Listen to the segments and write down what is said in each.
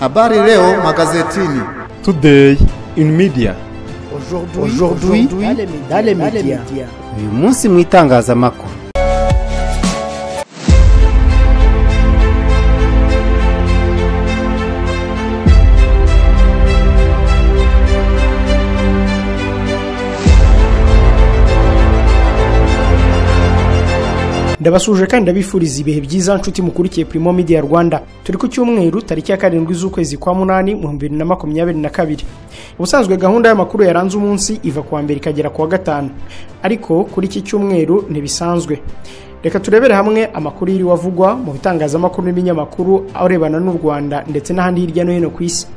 Habari leo magazetini. Today in media. Aujourd'hui dans les médias. Uyu munsi mu itangazamakuru. Ndabasuje kandi ndabifuriza ibihe byiza nshuti mukurikiye Primo Media Rwanda. Turi ku cyumweru tariki ya 7 z'ukwezi kwa 8 mu 2022. Ubusanzwe gahunda y'amakuru yaranze umunsi iva kuwa mbere ikagera kuwa gatanu. Ariko kuri iki cyumweru ntibisanzwe. Reka turebere hamwe amakuru yiri wavugwa mu bitangazamakuru n'ibinyamakuru arebana n'u Rwanda ndetse n'ahandi hirya no hino ku isi.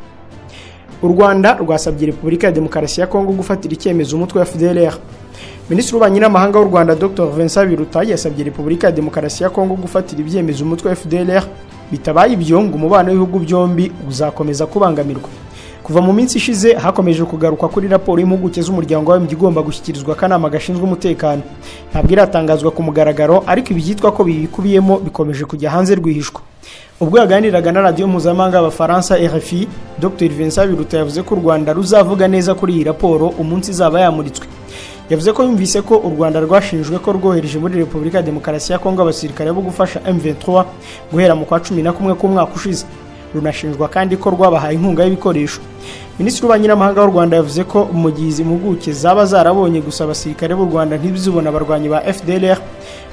U Rwanda rwasabye Repubulika ya Demokarasi ya Kongo gufatira icyemezo umutwe wa FDLR. Minisitiri w'Ububanyi n'Amahanga w'u Rwanda Dr Vincent Biruta yasabye Repubulika ya Demokarasi ya Kongo gufatira ibyemezo umutwe wa FDLR bitabaye ibyo ngo umubano w'ibihugu byombi uzakomeza kubangamirwa. Kuva mu minsi ishize hakomeje kugaruka kuri raporo y'impuguke z'umuryango w'abimbyi igomba gushyikirizwa akanama gashinzwe umutekano. Ntabwo iratangazwa ku mugaragaro ariko ibyitwa ko bikubiyemo bikomeje kujya hanze rwihishwa. Ubwo yaganiraga na radio mpuzamahanga y'Abafaransa RFI, Dr Vincent Biruta yavuze ko u Rwanda ruzavuga neza kuri iyi raporo umunsi izaba yamuritswe. Yavuze ko yumvise ko u Rwanda rwashinjwe ko rwohereje muri Repubulika ya Demokarasi ya Kongo abasirikare bo gufasha M23 guhera mu kwa 11 k'umwaka ushize. Runashinjwa kandi ko rwabahaye inkunga y'ibikoresho. Minisitiri w'Ububanyi n'Amahanga w'u Rwanda yavuze ko umugizi impuguke zaba zarabonye gusa abasirikare b'u Rwanda ntibizibona abarwanyi ba FDLR,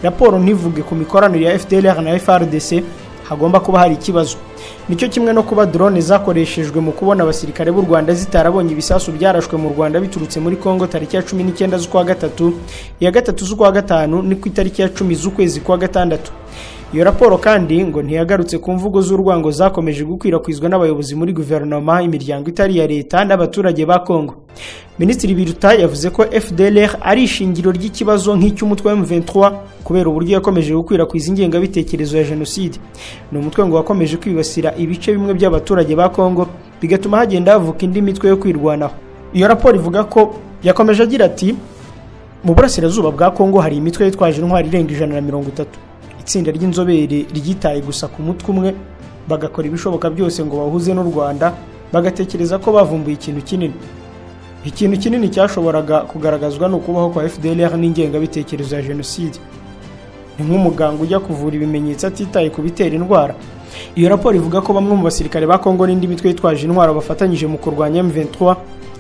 raporo ntivuge ku mikoranire ya FDLR na FARDC, hagomba kuba hari ikibazo. Nicyo kimwe no kuba drone zakoreshejwe mu kubona abasirikare b'u Rwanda zitarabonye ibisasu byarashwe mu Rwanda biturutse muri Kongo tariki ya 19 z'ukwa gatatu, ya gatatu z'ukwa gatanu ni ku itariki ya 10 z'ukwezi kwa gatandatu. Iyo raporo kandi ngo ntiyagarutse ku mvugo z'urwango zakomeje gukwirakwizwa n'abayobozi muri guverinoma, imiryango itari ya leta n'abaturage ba Kongo. Minisitiri Biruta yavuze ko FDLR ari ishingiro ry'ikibazo nk'icy'umutwe wa M23 kubera uburyo yakomeje gukwirakwiza ingengabitekerezo ya jenoside. Ni umutwe ngo wakomeje kwibasira ibice bimwe by'abaturage ba Kongo bigatuma hagenda havuka indi mitwe yo kwirwanaho. Iyo raporo ivuga ko yakomeje agira ati mu burasirazuba bwa Kongo hari imitwe yitwaje intwari irenga 130. Itsinda ry'inzobere ryitaye gusa ku mutwe umwe bagakora ibishoboka byose ngo bahuze n'u Rwanda bagatekereza ko bavumbuye ikintu kinini. Ikintu kinini cyashoboraga kugaragazwa no kubaho kwa FDLR n'ingengabitekerezo ya jenoside. Ni nk'umuganga ujya kuvura ibimenyetso atitaye ku bitera indwara. Iyo raporo ivuga ko bamwe mu basirikare ba Kongo n'indi mitwe yitwaje intwaro bafatanyije mu kurwanya M23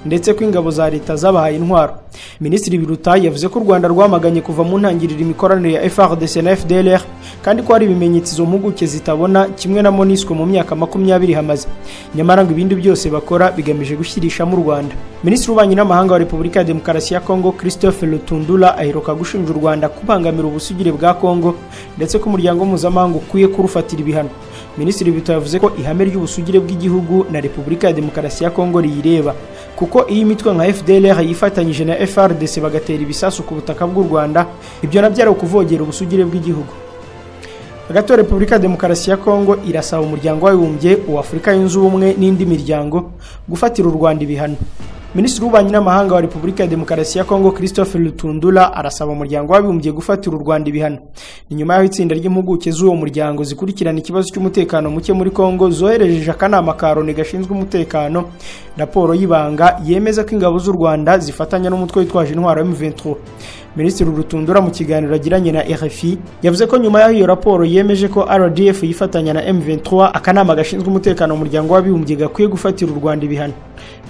ndetse ko ingabo za leta zabahaye intwaro. Minisitiri Biruta yavuze ko u Rwanda rwamaganye kuva mu ntangiriro imikoranire ya FARDC na FDLR kandi ko hari ibimenyetso zo mpuguke zitabona kimwe na MONUSCO mu myaka 20 hamaze. Nyamara ngo ibindi byose bakora bigamije gushyirisha mu Rwanda. Minisitiri w'Ububanyi n'Amahanga wa Repubulika ya Demokarasi ya Kongo Christophe Lutundula aheruka gushinja u Rwanda kubangamira ubusugire bwa Kongo ndetse ko umuryango mpuzamahanga ukwiye kurufatira ibihano. Minisitiri Biruta yavuze ko ihame ry'ubusugire bw'igihugu na Repubulika ya Demokarasi ya Kongo riyireba kuko iyi mitwe nka FDLR yifatanyije na FARDC bagatera ibisasu ku butaka bw'u Rwanda, ibyo nabyo ari ukuvogera ubusugire bw'igihugu. Hagati Repubulika ya Demokarasi ya Kongo irasaba umuryango w'abibumbye wa Afurika yunze ubumwe n'indi miryango gufatira u Rwanda ibihano. Minisitiri w'Ububanyi n'Amahanga wa Repubulika ya Demokarasi ya Kongo Christophe Lutundula arasaba umuryango w'abibumbye gufatira u Rwanda ibihano. Ni nyuma y'aho itsinda ry'impuguke z'uwo muryango zikurikirana ikibazo cy'umutekano muke muri Kongo zoherejeje akanama ka Loni gashinzwe umutekano raporo y'ibanga yemeza ko ingabo z'u Rwanda zifatanya n'umutwe witwaje intwaro M23. Minisitiri Lutundula mu kiganiro agiranye na RFI yavuze ko nyuma y'aho iyo raporo yemeje ko RDF yifatanya na M23 akanama gashinzwe umutekano mu muryango w'abibumbye gakwiye gufatira u Rwanda ibihano.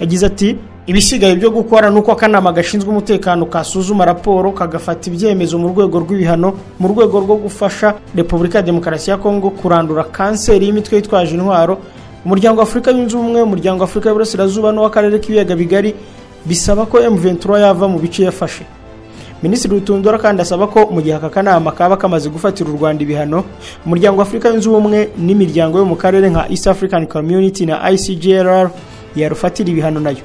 Yagize ati ibisigaye byo gukora nuko akanama gashinzwe umutekano kasuzuma raporo kagafata ibyemezo mu rwego rw'ibihano mu rwego rwo gufasha Repubulika ya Demokarasi ya Kongo kurandura kanseri y'imitwe yitwaje intwaro. Umuryango wa Afurika yunze ubumwe, umuryango wa Afurika y'Uburasirazuba n'akarere k'ibiyaga bigari bisaba ko M23 yava mu bice yafashe. Minisitiri Lutundula kandi asaba ko mu gihe aka kanama kaba kamaze gufatira u Rwanda ibihano, umuryango wa Afurika yunze ubumwe n'imiryango yo mu karere nka East African Community na ICGLR yarufatira ibihano nayo.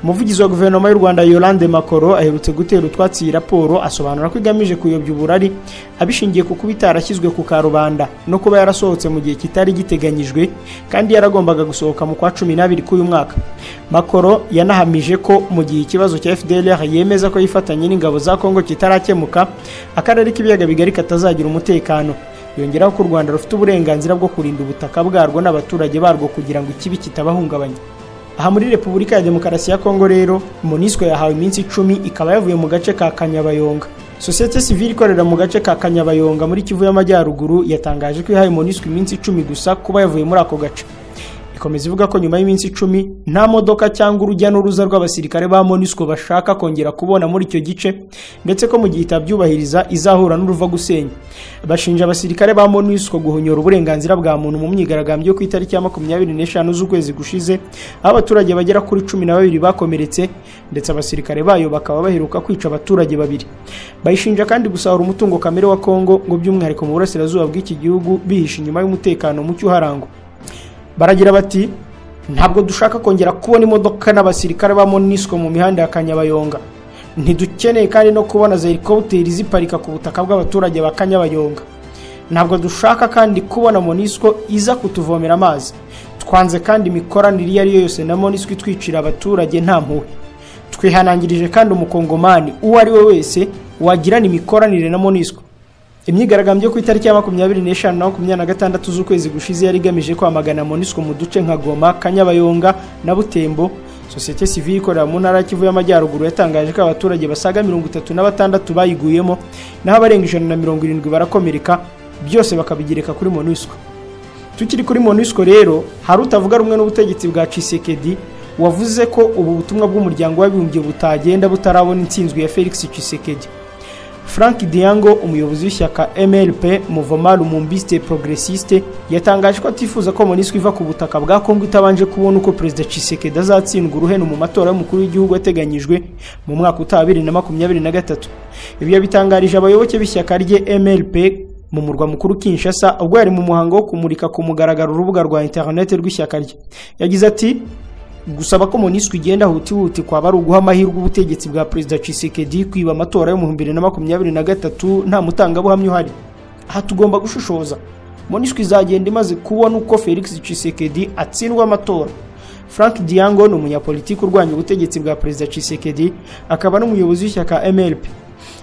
Umuvugizi wa guverinoma y'u Rwanda Yolande Makoro aherutse gutera utwatsi raporo asobanura ko igamije kuyobya uburari abishingiye ku kubita arashyizwe ku karubanda no kuba yarasohotse mu gihe kitari giteganyijwe kandi yaragombaga gusohoka mu kwa 12 k'uyu mwaka. Makoro yanahamije ko mu gihe ikibazo cya FDLR yemeza ko yifatanye n'ingabo za Kongo kitarakemuka akarere k'ibiyaga bigari katazagira umutekano. yongeraho ko u Rwanda rufite uburenganzira bwo kurinda ubutaka bwarwo n'abaturage barwo kugira ngo ikibi kitabahungabanya. Aha muri Repubulika ya Demokarasi ya Kongo rero MONUSCO yahawe iminsi 10 ikaba yavuye mu gace ka Kanyabayonga. Sosiyete sivile ikorera mu gace ka Kanyabayonga muri Kivu y'Amajyaruguru yatangaje ko yahaye MONUSCO iminsi 10 gusa kuba yavuye muri ako gace. Ikomeza ivuga ko nyuma y'iminsi 10 nta modoka cyangwa urujya n'uruza rw'abasirikare ba MONUSCO bashaka kongera kubona muri icyo gice, ndetse ko mu gihe itabyubahiriza izahura n'uruva gusenya. Bashinja abasirikare ba MONUSCO guhonyora uburenganzira bwa muntu mu myigaragambyo yo ku itariki ya 25 z'ukwezi gushize, aho abaturage bagera kuri 12 bakomeretse, ndetse abasirikare bayo bakaba baheruka kwica abaturage babiri. Bayishinja kandi gusahura umutungo kamere wa Kongo, ngo by'umwihariko mu burasirazuba bw'iki gihugu bihisha inyuma y'umutekano mucyo uharangwa. Baragira bati ntabwo dushaka kongera kubona imodoka n'abasirikare ba MONUSCO mu mihanda ya Kanyabayonga. Ntidukeneye kandi no kubona za helicopter ziparika ku butaka bw'abaturage ba Kanyabayonga. Ntabwo dushaka kandi kubona MONUSCO iza kutuvomera amazi. Twanze kandi imikoranire iyo ari yo yose na MONUSCO itwicira abaturage nta mpuhwe. Twihanangirije kandi umukongomani uwo ari we wese wagirana imikoranire na MONUSCO. Imyigaragambyo ku itariki ya 25 na 26 z'ukwezi gushize yari igamije kwamagana MONUSCO mu duce nka Goma, Kanyabayonga na Butembo. Sosiyete sivile ikorera mu ntara Kivu y'Amajyaruguru yatangaje ko abaturage basaga 36 bayiguyemo, naho abarenga 170 barakomereka, byose bakabigereka kuri MONUSCO. Tukiri kuri MONUSCO rero, hari utavuga rumwe n'ubutegetsi bwa Tshisekedi wavuze ko ubu butumwa bw'umuryango w'abibumbye butagenda butarabona intsinzwe ya Felix Tshisekedi. Frank Diango, umuyobozi w'ishyaka MLP Mouvement Lumumbiste Progressiste, yatangaje ko atifuza ko MONUSCO iva ku butaka bwa Kongo itabanje kubona uko Perezida Tshisekedi azatsindwa uruhenu mu matora y'umukuru w'igihugu yateganyijwe mu mwaka utaha 2023. Ibi yabitangarije abayoboke b'ishyaka rye MLP mu murwa mukuru Kinshasa ubwo yari mu muhango wo kumurika ku mugaragaro urubuga rwa internet rw'ishyaka rye. Yagize ati gusaba ko MONUSCO igenda huti kwaba ari uguha amahirwe ubutegetsi bwa Perezida Tshisekedi kwiba amatora yo mu 2023 nta mutangabuhamya uhari. Aha tugomba gushushoza. MONUSCO izagenda imaze kubona uko Felix Tshisekedi atsindwa amatora. Frank Diango ni umunyapolitiki urwanya ubutegetsi bwa Perezida Tshisekedi, akaba n'umuyobozi w'ishyaka MLP.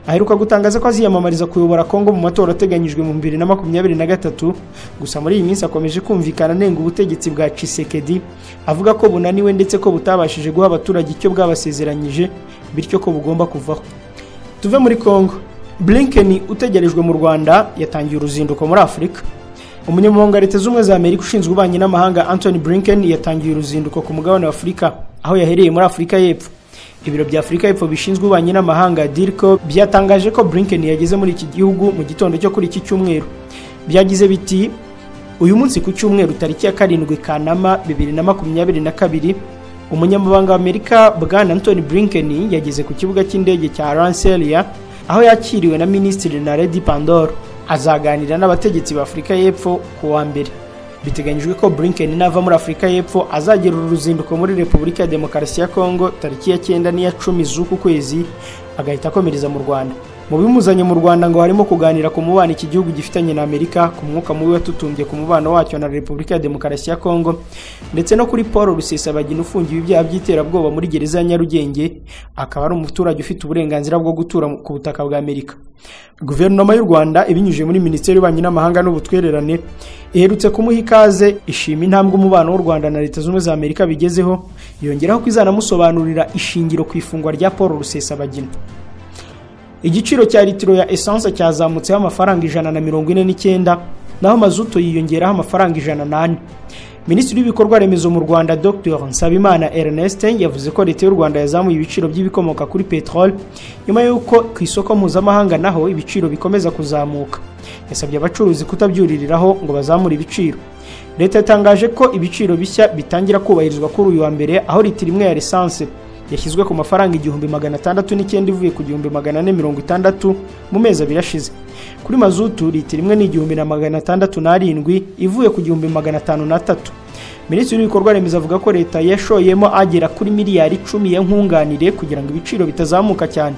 Aheruka gutangaza ko aziyamamariza kuyobora Kongo mu matora ateganyijwe mu 2023, gusa muri iyi minsi akomeje kumvikana nenga ubutegetsi bwa Tshisekedi, avuga ko bunaniwe ndetse ko butabashije guha abaturage icyo bwabasezeranyije, bityo ko bugomba kuvaho. Tuve muri Kongo. Blinken utegerejwe mu Rwanda yatangiye uruzinduko muri Afurika. Umunyamabanga wa Leta z'Ubumwe za Amerika ushinzwe ububanyi n'amahanga Anthony Blinken yatangiye uruzinduko ku mugabane wa Afurika, aho yahereye muri Afurika y'Epfo. Ibiro bya Afurika y'Epfo bishinzwe ububanyi n'amahanga DIRCO byatangaje ko Blinken yageze muri iki gihugu mu gitondo cyo kuri iki cyumweru. Byagize biti uyu munsi ku cyumweru tariki ya 7 Kanama 2022, umunyamabanga wa Amerika Bwana Anthony Blinken yageze ku kibuga cy'indege cya Rensselaer, aho yakiriwe na Minisitiri Naledi Pandor. Azaganira n'abategetsi ba Afurika y'Epfo ku wa mbere. Biteganyijwe ko Blinken nava muri Afurika y'Epfo azagera uruzinduko muri Repubulika ya Demokarasi ya Kongo tariki ya 9 n'iya 10 z'uku kwezi, agahita akomereza mu Rwanda. Mu bimuzanye mu Rwanda ngo harimo kuganira ku mubano iki gihugu gifitanye na Amerika, ku mwuka mubi watutumbye ku mubano wacyo na Repubulika ya Demokarasi ya Kongo, ndetse no kuri Paul Rusesabagina ufungiwe ibyaha by'iterabwoba muri gereza ya Nyarugenge, akaba ari umuturage ufite uburenganzira bwo gutura ku butaka bwa Amerika. Guverinoma y'u Rwanda ibinyujije muri Minisiteri y'Ububanyi n'Amahanga n'Ubutwererane iherutse kumuha ikaze, ishima intambwe umubano w'u Rwanda na Leta z'Ubumwe za Amerika bigezeho, yongeraho ko izanamusobanurira ishingiro ku ifungwa rya Paul Rusesabagina. Igiciro cya litiro ya essence cyazamutseho amafaranga 149, naho mazuto yiyongeraho amafaranga 108. Minisitiri w'ibikorwa remezo mu Rwanda Dr Nsabimana Ernest yavuze ko Leta y'u Rwanda yazamuye ibiciro by'ibikomoka kuri petrol nyuma y'uko ku isoko mpuzamahanga naho ibiciro bikomeza kuzamuka. Yasabye abacuruzi kutabyuririraho ngo bazamure ibiciro. Leta yatangaje ko ibiciro bishya bitangira kubahirizwa kuri uyu wa mbere, aho litiro imwe ya essence yashyizwe ku mafaranga 1609 ivuye ku 1460 mu mezi abiri ashize. Kuri mazutu litiro imwe ni 1607 ivuye ku 1503. Minisitiri w'ibikorwa remezo avuga ko Leta yashoyemo agera kuri miliyari 10 ya nkunganire kugira ngo ibiciro bitazamuka cyane.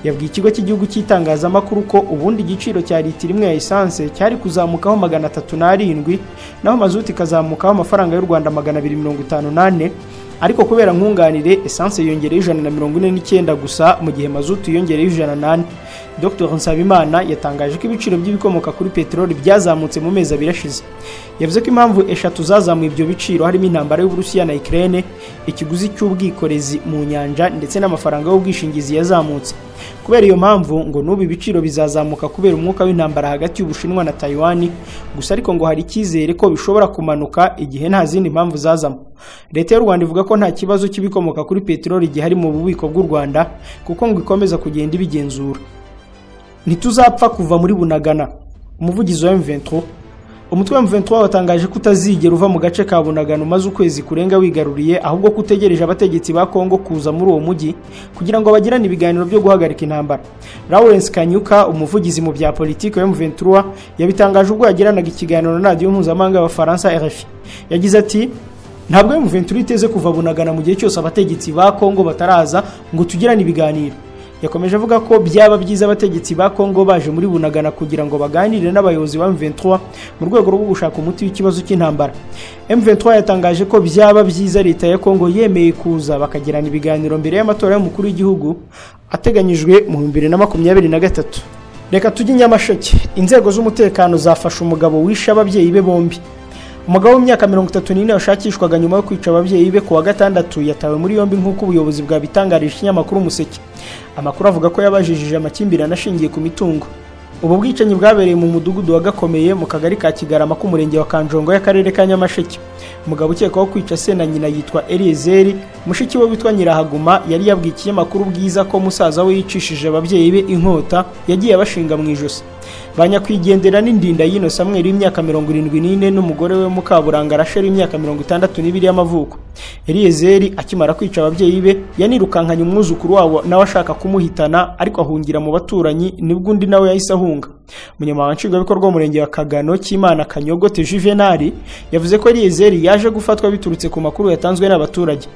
Yabwiye ikigo cy'igihugu cy'itangazamakuru ko ubundi igiciro cya litiro imwe ya essence cyari kuzamukaho 307, naho mazutu ikazamukaho amafaranga y'u Rwanda 258, ariko kubera nkunganire essence yongereye 149 gusa mu gihe mazutu yongereye 108. Dr Nsabimana yatangaje ko ibiciro by'ibikomoka kuri peteroli byazamutse mu mezi abiri ashize. Yavuze ko impamvu eshatu zazamuye ibyo biciro harimo intambara y'Uburusiya na Ukraine, ikiguzi cy'ubwikorezi mu nyanja ndetse n'amafaranga y'ubwishingizi yazamutse. Kubera iyo mpamvu ngo n'ubu ibiciro bizazamuka kubera umwuka w'intambara hagati y'Ubushinwa na Taiwan, gusa ariko ngo hari icyizere ko bishobora kumanuka igihe nta zindi mpamvu zazamo. Leta y'u Rwanda ivuga ko nta kibazo cy'ibikomoka kuri peteroli gihari mu bubiko bw'u Rwanda kuko ngo ikomeza kugenda ibigenzura. Ntituzapfa kuva muri Bunagana. Umuvugizi wa M23 umutwe wa M23 watangaje ko utazigera uva mu gace ka Bunagana umaze ukwezi kurenga wigaruriye, ahubwo kutegereje abategetsi ba Kongo kuza muri uwo mujyi kugira ngo bagirane ibiganiro byo guhagarika intambara. Lawrence Kanyuka umuvugizi mu bya politiki wa M23 yabitangaje ubwo yagiranaga ikiganiro na radio mpuzamahanga y'Abafaransa RFI. Yagize ati ntabwo M23 iteze kuva Bunagana mu gihe cyose abategetsi ba Kongo bataraza ngo tugirane ibiganiro. Yakomeje avuga ko byaba byiza abategetsi ba Kongo baje muri Bunagana kugira ngo baganire n'abayobozi ba M23 mu rwego rwo gushaka umuti w'ikibazo cy'intambara. M23 yatangaje ko byaba byiza leta ya Kongo yemeye kuza bakagirana ibiganiro mbere y'amatora y'umukuru w'igihugu ateganyijwe mu 2023. Reka tujye Nyamasheke. Inzego z'umutekano zafashe umugabo wishe ababyeyi be bombi. Umugabo w'imyaka 34 washakishwaga nyuma yo kwica ababyeyi be ku wa gatandatu yatawe muri yombi nk'uko ubuyobozi bwabitangarije ikinyamakuru Umuseke. Amakuru avuga ko yabajijije amakimbirane ashingiye ku mitungo. Ubu bwicanyi bwabereye mu mudugudu wa Gakomeye mu kagari ka Kigarama ku murenge wa Kanjongo y'akarere ka Nyamasheke. Umugabo ukekwaho kwica se na nyina yitwa Eliezeri, mushiki we witwa Nyirahaguma yari yabwiye ikinyamakuru Bwiza ko musaza we yicishije ababyeyi be inkota yagiye abashinga mu ijosi. Banyakwigendera n'indinda yino Samuel w'imyaka 74 n'umugore we Mukaburanga Rachel w'imyaka 62 y'amavuko. Eliezeri akimara kwica ababyeyi be yanirukankanye umwuzukuru wabo nawe ashaka kumuhitana, ariko ahungira mu baturanyi nibwo undi nawe yahise ahunga. Umunyamabanga nshingwabikorwa w'umurenge wa Kagano Kimana Kanyogote Juvenal yavuze ko Eliezeri yaje gufatwa biturutse ku makuru yatanzwe n'abaturage.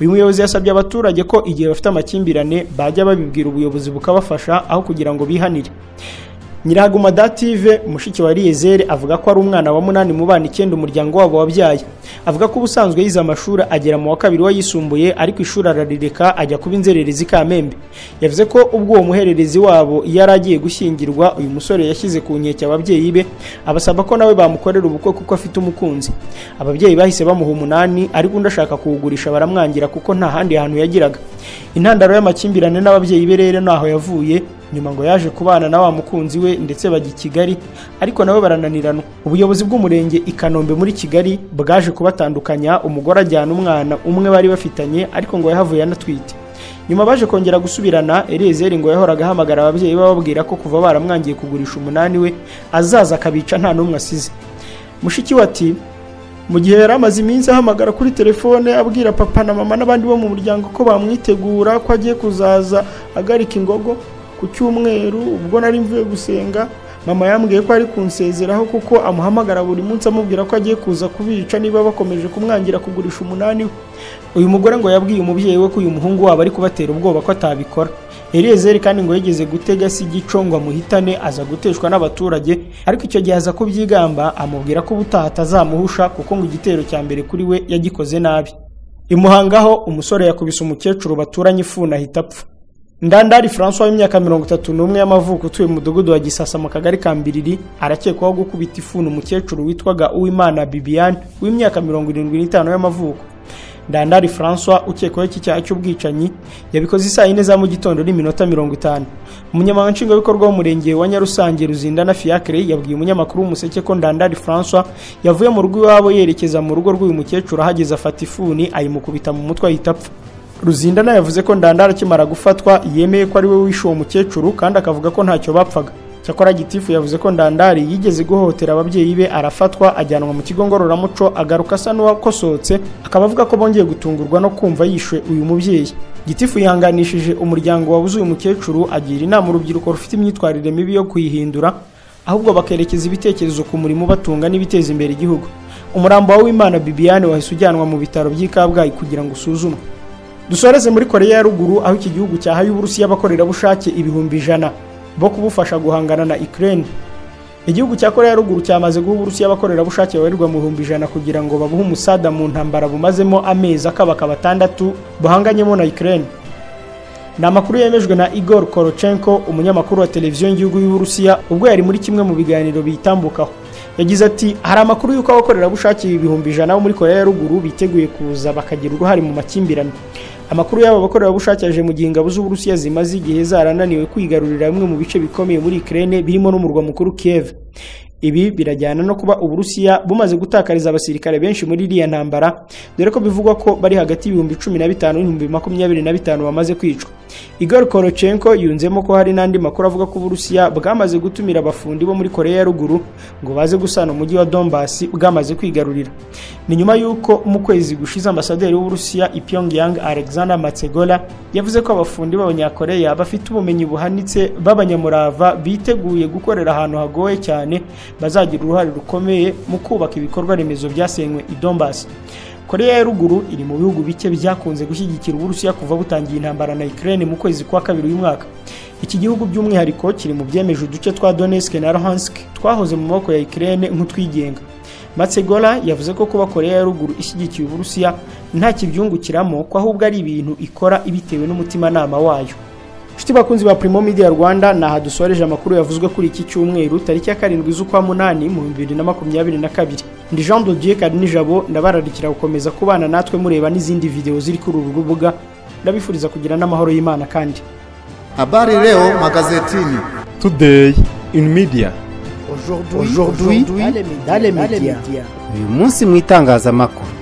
Uyu muyobozi yasabye abaturage ko igihe bafite amakimbirane bajya babibwira ubuyobozi bukabafasha aho kugira ngo bihanire. Nyirahaguma Dative mushiki wa Eliezeri avuga ko ari umwana wa 8 mu bana 9 umuryango wabo wabyaye. Avuga ko ubusanzwe yize amashuri agera mu wa 2 wayisumbuye, ariko ishuri ararireka ajya kuba inzererezi Kamembe. Yavuze ko ubwo uwo muhererezi wabo yaragiye gushyingirwa uyu musore yashyize ku nkeke ababyeyi be abasaba ko nawe bamukorera ubukwe kuko afite umukunzi. Ababyeyi bahise bamuha 8, ariko ndashaka kuwugurisha baramwangira kuko nta handi hantu yagiraga. Intandaro y'amakimbirane n'ababyeyi be rero naho yavuye, nyuma ngo yaje kubana na wa mukunzi we ndetse bajya Kigali, ariko nawe barananirana. Ubuyobozi bw'umurenge i Kanombe muri Kigali bwaje kubatandukanya, umugore ajyana umwana umwe bari bafitanye, ariko ngo yahavuye anatwite. Nyuma baje kongera gusubirana. Eliezeri ngo yahoraga ahamagara ababyeyi bababwira ko kuva baramwangiye kugurisha 8 we azaza akabica nta numwe asize. Mushiki we ati mu gihe yari amaze iminsi ahamagara kuri telefone abwira papa na mama n'abandi bo mu muryango ko bamwitegura ko agiye kuzaza agarika ingogo ku cyumweru, ubwo nari mvuye gusenga mama yambwiye ko ari kunsezeraho kuko amuhamagara buri munsi amubwira ko agiye kuza kubica niba bakomeje kumwangira kugurisha 8 we. Uyu mugore ngo yabwiye umubyeyi we ko uyu muhungu wabo ari kubatera ubwoba ko atabikora. Eliezeri kandi ngo yigeze gutega si gicongo muhitane aza guteshwa n'abaturage, ariko icyo gihe aza kubyigamba amubwira ko ubutaha atazamuhusha kuko ngo igitero cya mbere kuri we yagikoze nabi. Imuhangaho umusore yakubise umukecuru baturanye ifuna ahita apfa. Ndandari François w'imyaka 31 y'amavuko utuye mu mudugudu wa Gisasa mu kagari ka Mbiriri arakekwaho gukubita ifuni umukecuru witwaga Uwimana Bibiane w'imyaka 75 y'amavuko. Ndandari François ukekwaho iki cyaha cy'ubwicanyi yabikoze isaa 4 za mu gitondo n'iminota 50. Umunyamabanga nshingwabikorwa w'umurenge wa Nyarusange Ruzindana Fiacre yabwiye umunyamakuru w'Umuseke ko Ndandari François yavuye mu rugo iwabo yerekeza mu rugo rw'uyu mukecuru ahageze afata ifuni ayimukubita mu mutwe ahita apfa. Ruzindana yavuze ko Ndandara akimara gufatwa yemeye ko ari we wishe uwo mukecuru kandi akavuga ko ntacyo bapfaga. Cyakora gitifu yavuze ko Ndandari yigeze guhohotera ababyeyi be arafatwa ajyanwa mu kigo ngororamuco agaruka asa n'uwakosotse, akaba avuga ko bongeye gutungurwa no kumva yishwe uyu mubyeyi. Gitifu yihanganishije umuryango wabuze uyu mukecuru agira inama urubyiruko rufite imyitwarire mibi yo kuyihindura, ahubwo bakerekeza ibitekerezo ku murimo batunga n'ibiteza imbere igihugu. Umurambo wa Uwimana Bibiane wahise ujyanwa mu bitaro by'i Kabgayi kugira ngo usuzumwe. Dusoreze muri Korea ya Ruguru aho iki gihugu cyahaye Uburusiya abakorerabushake 100,000 bo kubufasha guhangana na Ukraine. Igihugu cya Korea ya Ruguru cyamaze guha Uburusiya abakorerabushake babarirwa mu 100 kugira ngo babuhe umusada mu ntambara bumazemo amezi akabaka 6 buhanganyemo na Ukraine. Ni amakuru yemejwe na Igor Korochenko, umunyamakuru wa televiziyo y'igihugu y'Uburusiya, ubwo yari muri kimwe mu biganiro bitambukaho. Yagize ati hari amakuru y'uko abakorerabushake 100 bo muri Korea ya Ruguru biteguye kuza bakagira uruhare mu makimbirane. Amakuru y'aba bakorerabushake aje mu gihe ingabo z'Uburusiya zimaze igihe zarananiwe kwigarurira bimwe mu bice bikomeye muri Ukraine birimo n'umurwa mukuru Kiev. Ibi birajyana no kuba Uburusiya bumaze gutakariza abasirikare benshi muri iriya ntambara, dore ko bivugwa ko bari hagati y'ibihumbi 15 n'ibihumbi 25 bamaze kwicwa. Igor Korochenko yunzemo ko hari n'andi makuru avuga ko Uburusiya bwamaze gutumira abafundi bo muri Korea ya Ruguru ngo baze gusana umujyi wa Donbass bwamaze kwigarurira. Ni nyuma y'uko mu kwezi gushize ambasaderi w'Uburusiya i Pyongyang Alexander Matsegola yavuze ko abafundi b'Abanyakoreya bafite ubumenyi buhanitse b'abanyamurava biteguye gukorera ahantu hagoye cyane bazagira uruhare rukomeye mu kubaka ibikorwa remezo byasenywe i Donbass. Korea ya Ruguru iri mu bihugu bike byakunze gushyigikira Uburusiya kuva butangiye intambara na Ukraine mu kwezi kwa kabiri uyu mwaka. Iki gihugu by'umwihariko kiri mu byemeje uduce twa Donetsk na Luhansk twahoze mu maboko ya Ukraine nk'utwigenga. Matsegola yavuze ko kuba Korea ya Ruguru ishyigikiye Uburusiya nta kibyungukiramo, ko ahubwo ari ibintu ikora ibitewe n'umutimanama wayo. Nshuti bakunzi ba Primo Media Rwanda, naha dusoreje amakuru yavuzwe kuri iki cyumweru tariki ya 7 z'ukwa munani mu 2022. Ndi Jean de Dieu Karinijabo, ndabararikira gukomeza kubana natwe mureba n'izindi video ziri kuri uru rubuga. Ndabifuriza kugira n'amahoro y'Imana kandi. Habari leo magazetini. Today in media. Aujourd'hui dans les médias. Uyu munsi mu itangazamakuru.